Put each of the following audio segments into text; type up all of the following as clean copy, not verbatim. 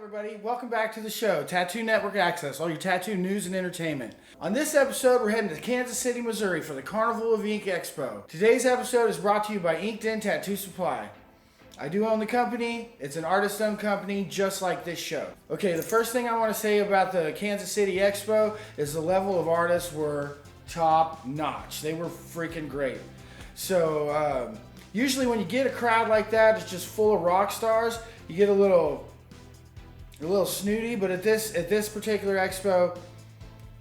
Everybody, welcome back to the show, Tattoo Network Access, all your tattoo news and entertainment. On this episode, we're heading to Kansas City, Missouri for the Carnival of Ink Expo. Today's episode is brought to you by Inked In Tattoo Supply. I do own the company. It's an artist-owned company just like this show. Okay, the first thing I want to say about the Kansas City Expo is the level of artists were top-notch. They were freaking great. So, usually when you get a crowd like that, it's just full of rock stars, you get a little snooty, but at this particular expo,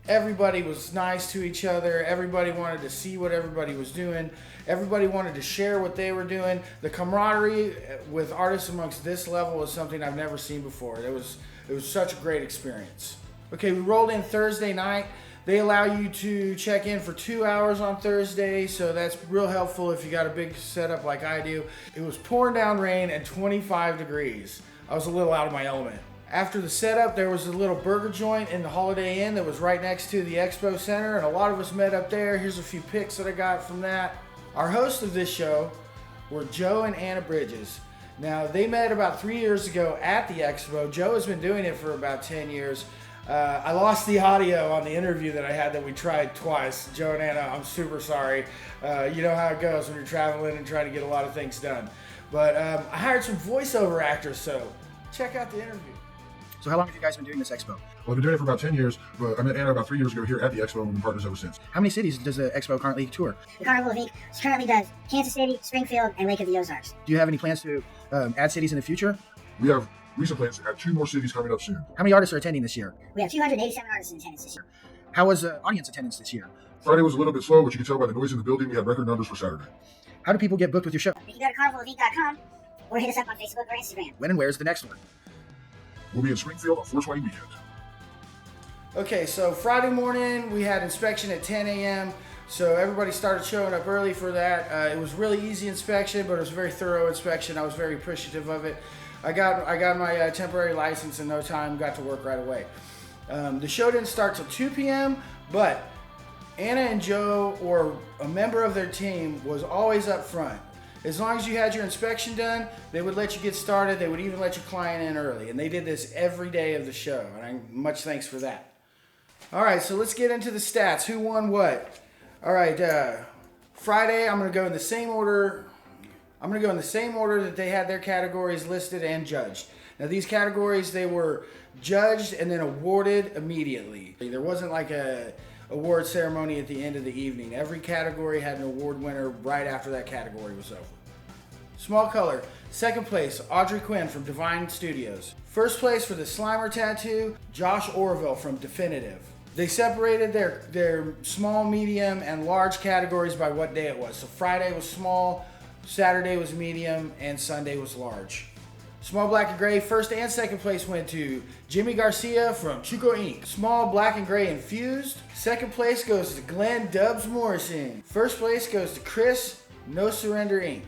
everybody was nice to each other. Everybody wanted to see what everybody was doing. Everybody wanted to share what they were doing. The camaraderie with artists amongst this level was something I've never seen before. It was such a great experience. Okay, we rolled in Thursday night. They allow you to check in for 2 hours on Thursday, so that's real helpful if you got a big setup like I do. It was pouring down rain and 25 degrees. I was a little out of my element. After the setup, there was a little burger joint in the Holiday Inn that was right next to the Expo Center, and a lot of us met up there. Here's a few pics that I got from that. Our hosts of this show were Joe and Anna Bridges. Now, they met about 3 years ago at the Expo. Joe has been doing it for about 10 years. I lost the audio on the interview that I had that we tried twice. Joe and Anna, I'm super sorry. You know how it goes when you're traveling and trying to get a lot of things done. But I hired some voiceover actors, so check out the interview. So how long have you guys been doing this expo? Well, I've been doing it for about 10 years, but I met Anna about 3 years ago here at the expo, and we've been partners ever since. How many cities does the expo currently tour? The Carnival of Ink currently does Kansas City, Springfield, and Lake of the Ozarks. Do you have any plans to add cities in the future? We have recent plans to have 2 more cities coming up soon. How many artists are attending this year? We have 287 artists in attendance this year. How was audience attendance this year? Friday was a little bit slow, but you can tell by the noise in the building we had record numbers for Saturday. How do people get booked with your show? You can go to carnivalofink.com or hit us up on Facebook or Instagram. When and where's the next one? We'll be in Springfield on 420 weekend. Okay, so Friday morning we had inspection at 10 a.m. So everybody started showing up early for that. It was really easy inspection, but it was a very thorough inspection. I was very appreciative of it. I got my temporary license in no time, got to work right away. The show didn't start till 2 p.m., but Anna and Joe, or a member of their team, was always up front. As long as you had your inspection done, they would let you get started. They would even let your client in early. And they did this every day of the show. And much thanks for that. All right, so let's get into the stats. Who won what? All right, Friday, I'm going to go in the same order. I'm going to go in the same order that they had their categories listed and judged. Now, these categories, they were judged and then awarded immediately. There wasn't like a award ceremony at the end of the evening. Every category had an award winner right after that category was over. Small color, second place, Audrey Quinn from Divine Studios. First place for the Slimer tattoo, Josh Orville from Definitive. They separated their small, medium, and large categories by what day it was. So Friday was small, Saturday was medium, and Sunday was large. Small black and gray, first and second place went to Jimmy Garcia from Chuco Ink. Small black and gray infused. Second place goes to Glenn Dubs Morrison. First place goes to Chris No Surrender Ink.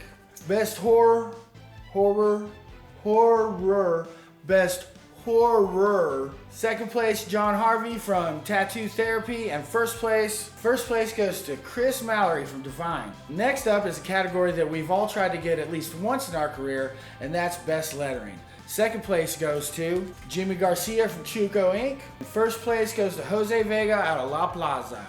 Best horror, best horror. Second place, John Harvey from Tattoo Therapy, and first place goes to Chris Mallory from Divine. Next up is a category that we've all tried to get at least once in our career, and that's best lettering. Second place goes to Jimmy Garcia from Chuco Ink. First place goes to Jose Vega out of La Plaza.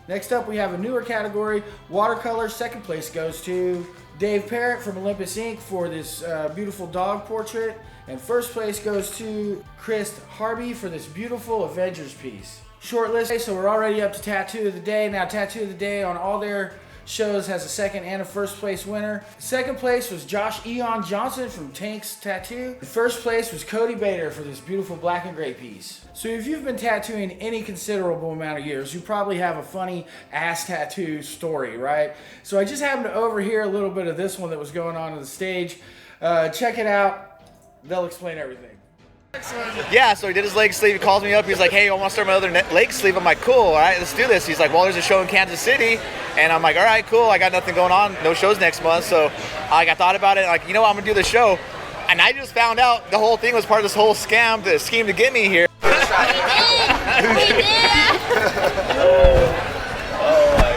Next up, we have a newer category, watercolor. Second place goes to Dave Parrott from Olympus Ink for this beautiful dog portrait. And first place goes to Chris Harvey for this beautiful Avengers piece. Short list, so we're already up to Tattoo of the Day. Now, Tattoo of the Day on all their shows has a second and a first place winner. Second place was Josh Eon Johnson from Tank's Tattoo. The first place was Cody Bader for this beautiful black and gray piece. So if you've been tattooing any considerable amount of years, you probably have a funny ass tattoo story, right? So I just happened to overhear a little bit of this one that was going on the stage. Check it out. They'll explain everything. Yeah, so he did his leg sleeve. He calls me up. He's like, hey, I want to start my other leg sleeve. I'm like, cool, all right, let's do this. He's like, well, there's a show in Kansas City. And I'm like, all right, cool. I got nothing going on. No shows next month. So I thought about it. Like, you know what? I'm going to do the show. And I just found out the whole thing was part of this whole scheme to get me here. We did.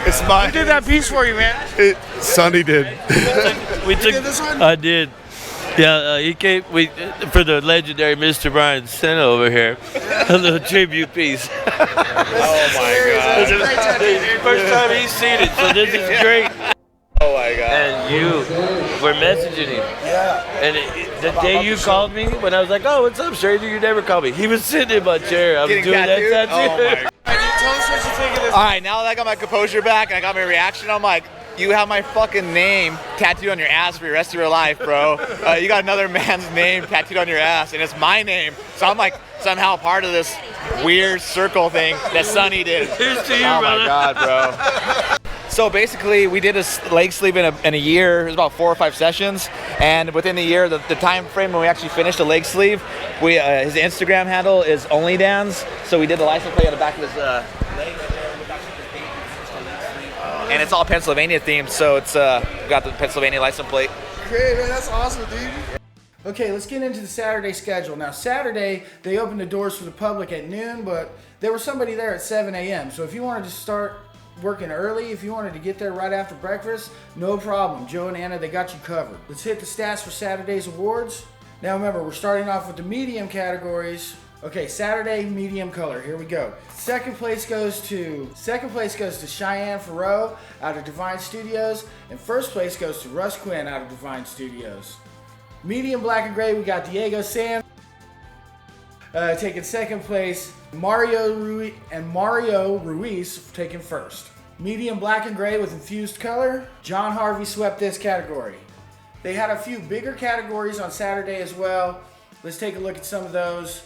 It's my. Who did that piece for you, man? Sonny did. We took did this one? I did. Yeah, he came for the legendary Mr. Brian Senna over here. A little tribute piece. Oh my god. First time he's seen it, so this is great. Oh my god. And you were messaging him. Yeah. And the day you called me, when I was like, "Oh, what's up, stranger? You never called me." He was sitting in my chair. I was Getting doing tattooed? that tattoo. Oh my god. Tell us what you think of this. All right, now that I got my composure back and I got my reaction, I'm like, you have my fucking name tattooed on your ass for the rest of your life, bro. You got another man's name tattooed on your ass, and it's my name. So I'm like somehow part of this weird circle thing that Sonny did. Here's to you, Oh brother. my god, bro. So basically, we did a leg sleeve in a year. It was about 4 or 5 sessions, and within the year, the time frame when we actually finished the leg sleeve, his Instagram handle is OnlyDans. So we did the license plate on the back of his leg, and it's all Pennsylvania themed. So it's got the Pennsylvania license plate. Great, man. That's awesome, dude. Okay, let's get into the Saturday schedule. Now, Saturday, they opened the doors for the public at noon, but there was somebody there at 7 a.m. So if you wanted to start working early, if you wanted to get there right after breakfast, no problem. Joe and Anna, they got you covered. Let's hit the stats for Saturday's awards. Now remember, we're starting off with the medium categories. Okay, Saturday medium color. Here we go. Second place goes to Cheyenne Farrow out of Divine Studios, and first place goes to Russ Quinn out of Divine Studios. Medium black and gray, we got Diego Sam taking second place. Mario Ruiz taking first. Medium black and gray with infused color, John Harvey swept this category. They had a few bigger categories on Saturday as well. Let's take a look at some of those.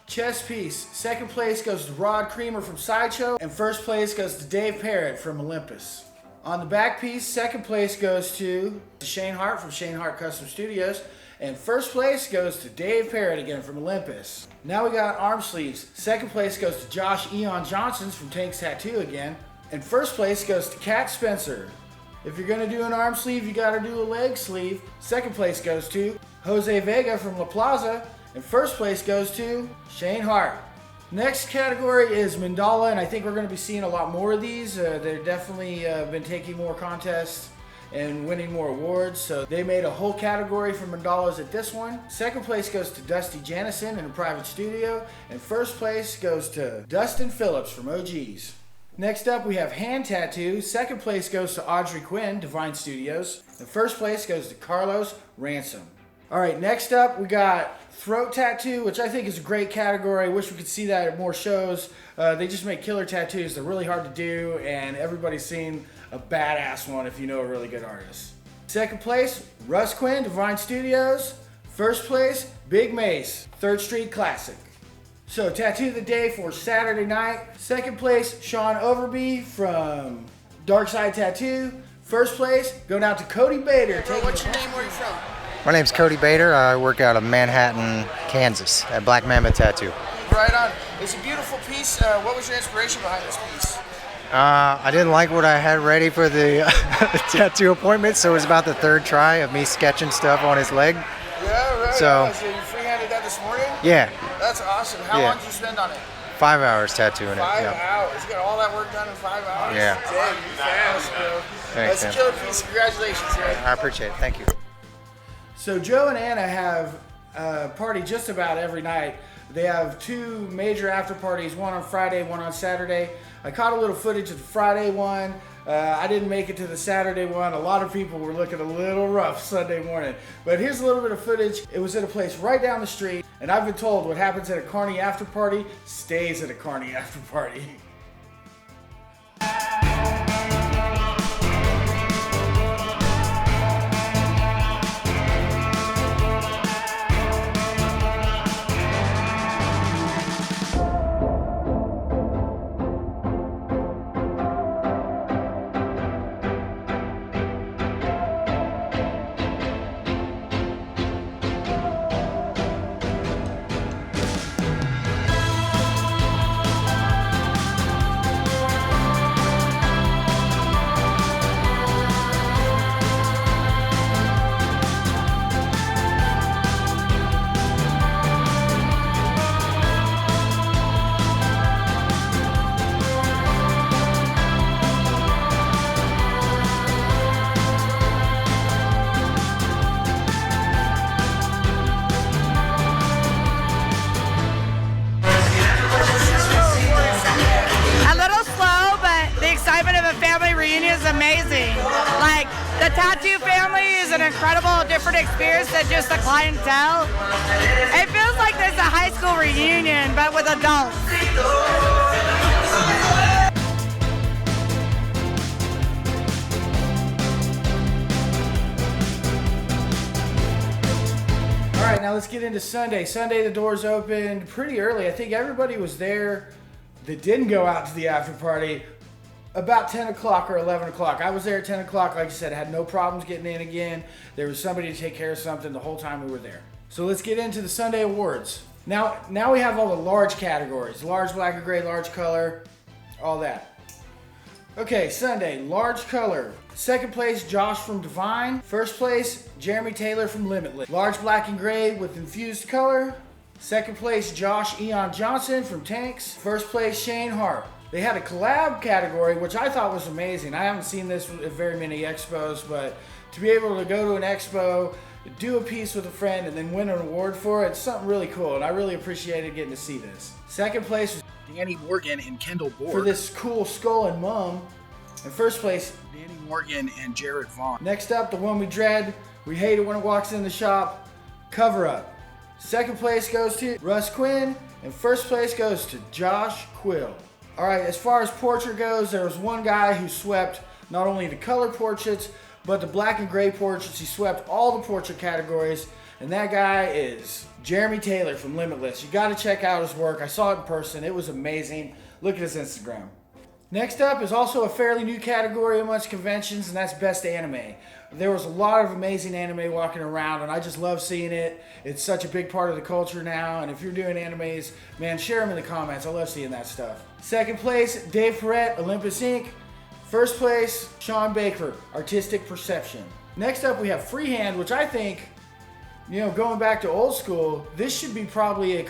Chess piece, second place goes to Rod Creamer from Sideshow, and first place goes to Dave Parrott from Olympus. On the back piece, second place goes to Shane Hart from Shane Hart Custom Studios, and first place goes to Dave Parrott again from Olympus. Now we got arm sleeves. Second place goes to Josh Eon Johnson's from Tank's Tattoo again, and first place goes to Kat Spencer. If you're gonna do an arm sleeve, you gotta do a leg sleeve. Second place goes to Jose Vega from La Plaza, and first place goes to Shane Hart. Next category is Mandala, and I think we're going to be seeing a lot more of these. They've definitely been taking more contests and winning more awards, so they made a whole category for Mandalas at this one. Second place goes to Dusty Janison in a private studio, and first place goes to Dustin Phillips from OGs. Next up, we have hand tattoo. Second place goes to Audrey Quinn, Divine Studios, and first place goes to Carlos Ransom. All right, next up we got throat tattoo, which I think is a great category. I wish we could see that at more shows. They just make killer tattoos. They're really hard to do, and everybody's seen a badass one if you know a really good artist. Second place, Russ Quinn, Divine Studios. First place, Big Mace, 3rd Street Classic. So tattoo of the day for Saturday night. Second place, Sean Overby from Dark Side Tattoo. First place, going out to Cody Bader. What's your name? Where are you from? My name's Cody Bader. I work out of Manhattan, Kansas at Black Mammoth Tattoo. Right on. It's a beautiful piece. What was your inspiration behind this piece? I didn't like what I had ready for the tattoo appointment, so it was about the 3rd try of me sketching stuff on his leg. Yeah, right. So you freehanded that this morning? Yeah. That's awesome. How long did you spend on it? 5 hours tattooing it. 5 Yeah. hours. You got all that work done in 5 hours? Yeah. Dang, you fast, bro. Thanks, That's a man. killer piece. Congratulations, man. I appreciate it. Thank you. So Joe and Anna have a party just about every night. They have 2 major after parties, one on Friday, one on Saturday. I caught a little footage of the Friday one. I didn't make it to the Saturday one. A lot of people were looking a little rough Sunday morning. But here's a little bit of footage. It was at a place right down the street. And I've been told what happens at a Carney after party stays at a Carney after party. amazing. Like, the tattoo family is an incredible, different experience than just the clientele. It feels like there's a high school reunion, but with adults. All right, now let's get into Sunday. Sunday, the doors opened pretty early. I think everybody was there that didn't go out to the after party about 10 o'clock or 11 o'clock. I was there at 10 o'clock. Like I said, I had no problems getting in again. There was somebody to take care of something the whole time we were there. So let's get into the Sunday awards. Now we have all the large categories. Large, black and gray, large color, all that. Okay, Sunday, large color. Second place, Josh from Divine. First place, Jeremy Taylor from Limitless. Large black and gray with infused color. Second place, Josh Eon Johnson from Tanks. First place, Shane Hart. They had a collab category, which I thought was amazing. I haven't seen this at very many expos, but to be able to go to an expo, do a piece with a friend, and then win an award for it, it's something really cool, and I really appreciated getting to see this. Second place was Danny Morgan and Kendall Borg. for this cool skull and mum. And first place, Danny Morgan and Jared Vaughn. next up, the one we dread, we hate it when it walks in the shop, Cover Up. Second place goes to Russ Quinn, and first place goes to Josh Quill. All right, as far as portrait goes, there was one guy who swept not only the color portraits, but the black and gray portraits. He swept all the portrait categories, and that guy is Jeremy Taylor from Limitless. You got to check out his work. I saw it in person. It was amazing. Look at his Instagram. Next up is also a fairly new category amongst conventions, and that's Best Anime. There was a lot of amazing anime walking around, and I just love seeing it. It's such a big part of the culture now, and if you're doing animes, man, share them in the comments. I love seeing that stuff. Second place, Dave Perrette, Olympus Inc. First place, Sean Baker, Artistic Perception. Next up, we have Freehand, which I think, going back to old school, this should be probably a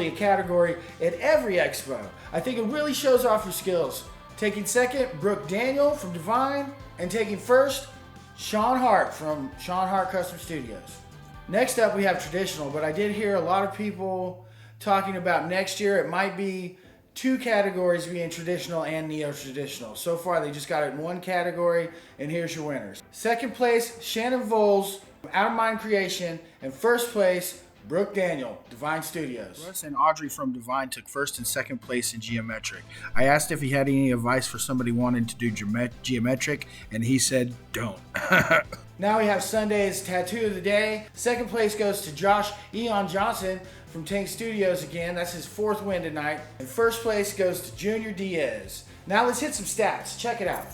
category at every expo. I think it really shows off your skills. Taking second, Brooke Daniel from Divine, and taking first, Sean Hart from Sean Hart Custom Studios. Next up, we have Traditional, but I did hear a lot of people talking about next year it might be two categories being Traditional and Neo-Traditional. So far, they just got it in one category, and here's your winners. Second place, Shannon Voles, Out of Mind Creation, and first place, Brooke Daniel, Divine Studios. Russ and Audrey from Divine took first and second place in Geometric. I asked if he had any advice for somebody wanting to do Geometric, and he said, don't. Now we have Sunday's Tattoo of the Day. Second place goes to Josh Eon Johnson from Tank Studios again. That's his fourth win tonight. And first place goes to Junior Diaz. Now let's hit some stats. Check it out.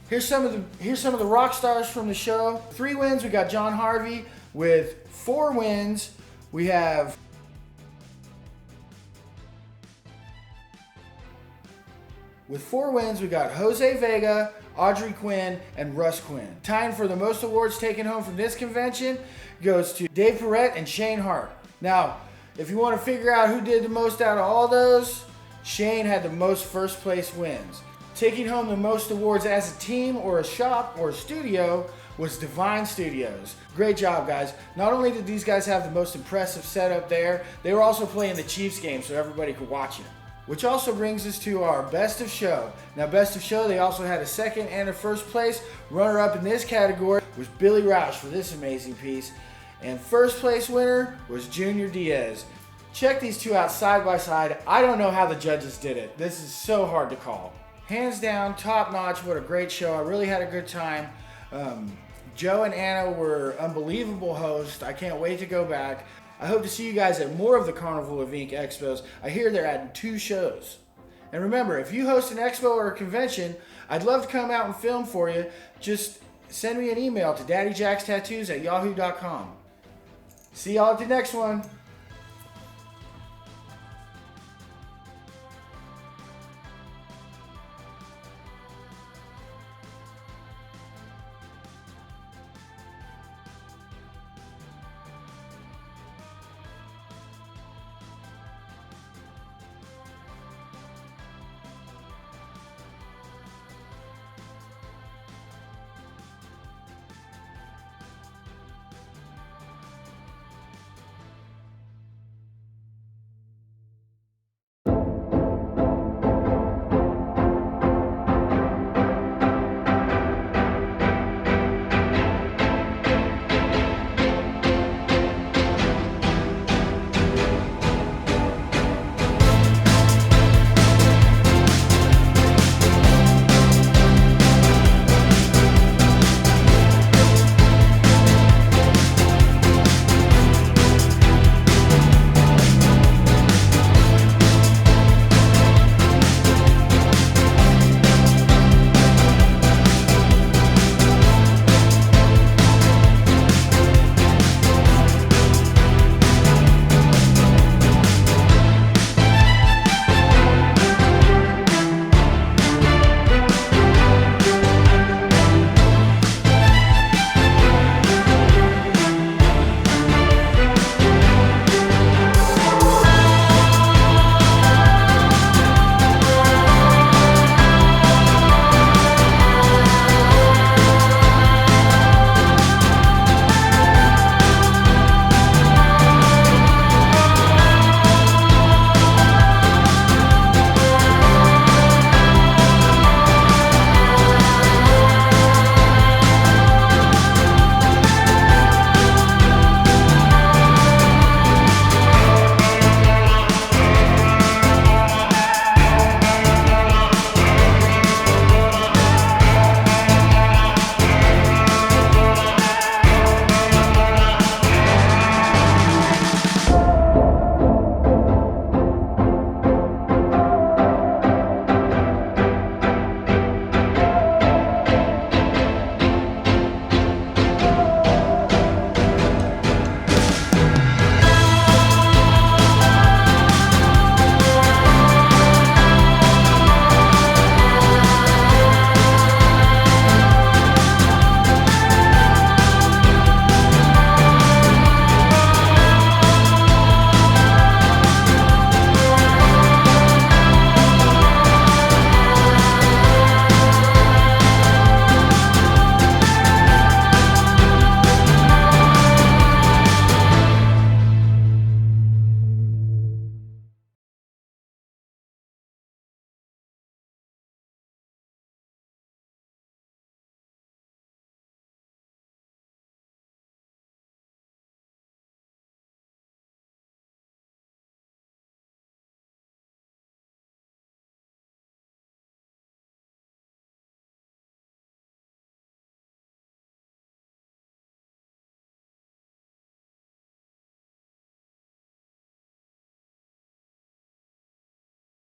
Here's some of the rock stars from the show. 3 wins, we got John Harvey. With 4 wins, we have got Jose Vega, Audrey Quinn, and Russ Quinn. Tying for the most awards taken home from this convention goes to Dave Perrette and Shane Hart. Now, if you want to figure out who did the most out of all those, Shane had the most first place wins. Taking home the most awards as a team or a shop or a studio was Divine Studios. Great job, guys. Not only did these guys have the most impressive setup there, they were also playing the Chiefs game so everybody could watch it. Which also brings us to our Best of Show. Now, Best of Show, they also had a second and a first place. Runner-up in this category was Billy Roush for this amazing piece. And first place winner was Junior Diaz. Check these two out side by side. I don't know how the judges did it. This is so hard to call. Hands down, top notch. What a great show. I really had a good time. Joe and Anna were unbelievable hosts. I can't wait to go back. I hope to see you guys at more of the Carnival of Ink expos. I hear they're adding 2 shows. And remember, if you host an expo or a convention, I'd love to come out and film for you. Just send me an email to daddyjackstattoos@yahoo.com. See y'all at the next one.